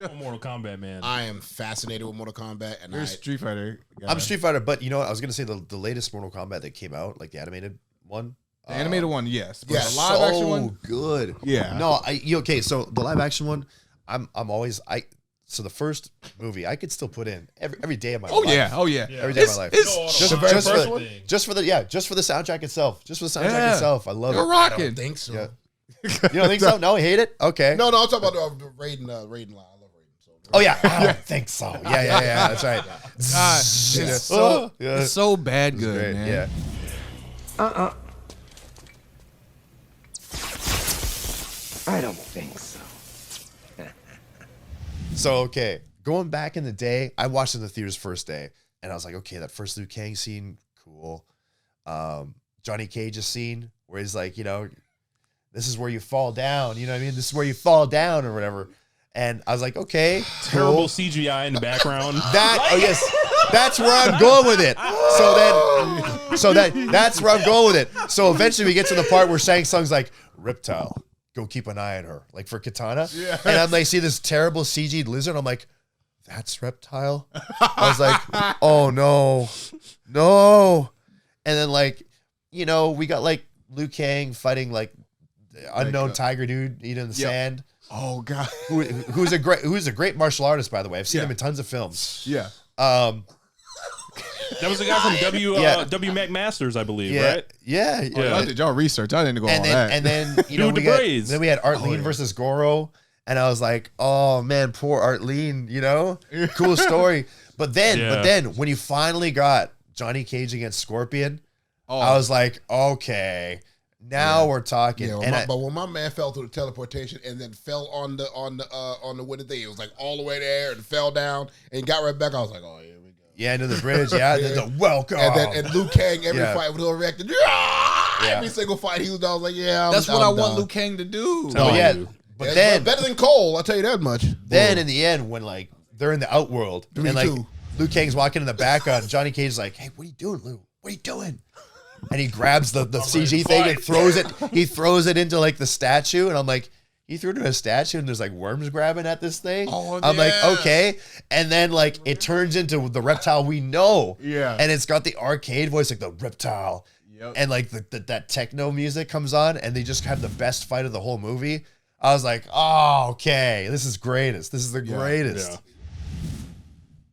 Mortal Kombat, man. I am fascinated with Mortal Kombat, and You're a Street Fighter guy. I'm Street Fighter, but you know what? I was gonna say the latest Mortal Kombat that came out, like the animated one. The animated one, yes. But yeah, the live action one, good. yeah. No, okay. So the live action one, I'm always So the first movie I could still put in every day of my life. Oh yeah. Every day of my life. Just for the soundtrack itself. Just for the soundtrack itself. I love You're it. rocking. I don't think so. Yeah. You don't think so? No, you hate it? Okay. No, I'm talking about the Raiden line. I love Raiden. So. Oh yeah, I don't think so. Yeah. That's right. It's so bad good, Great. man. Yeah. I don't think so. So okay, going back in the day, I watched it in the theaters first day, and I was like, okay, that first Liu Kang scene, cool. Johnny Cage's scene where he's like, this is where you fall down. You know what I mean? This is where you fall down or whatever. And I was like, okay, Terrible cool. CGI in the background. That's where I'm going with it. That's where I'm going with it. So eventually we get to the part where Shang Tsung's like, Reptile, go keep an eye on her, like for Katana. Yeah. And I'm like, see this terrible CG lizard. I'm like, that's Reptile. I was like, oh no. And then we got like Liu Kang fighting like unknown tiger dude eating in the sand. Oh god. Who's a great martial artist, by the way. I've seen him in tons of films. Yeah. That was the guy from W Mac Masters, I believe, right? Yeah. I did y'all research. I didn't go on that. And then we had Arlene versus Goro, and I was like, oh man, poor Arlene. Cool story. But then when you finally got Johnny Cage against Scorpion, I was like, okay. Now we're talking. Yeah, but when my man fell through the teleportation and then fell on the wooden thing, it was like all the way there and fell down and got right back. I was like, oh, here we go. Yeah, into the bridge. Yeah, the welcome. And Liu Kang every fight would overreact. Every single fight he was. I was like, that's what I want Liu Kang to do. But then better than Cole. I'll tell you that much. Then in the end, when they're in the outworld and Liu Kang's walking in the back on Johnny Cage's like, hey, what are you doing, Liu? What are you doing? And he grabs the CG thing and throws it. He throws it into like the statue, and I'm like, he threw it in a statue, and there's like worms grabbing at this thing. I'm like, okay. And then it turns into the reptile we know. Yeah. And it's got the arcade voice, like the reptile. Yep. And like that techno music comes on, and they just have the best fight of the whole movie. I was like, oh, okay, this is greatest. This is the greatest. Yeah.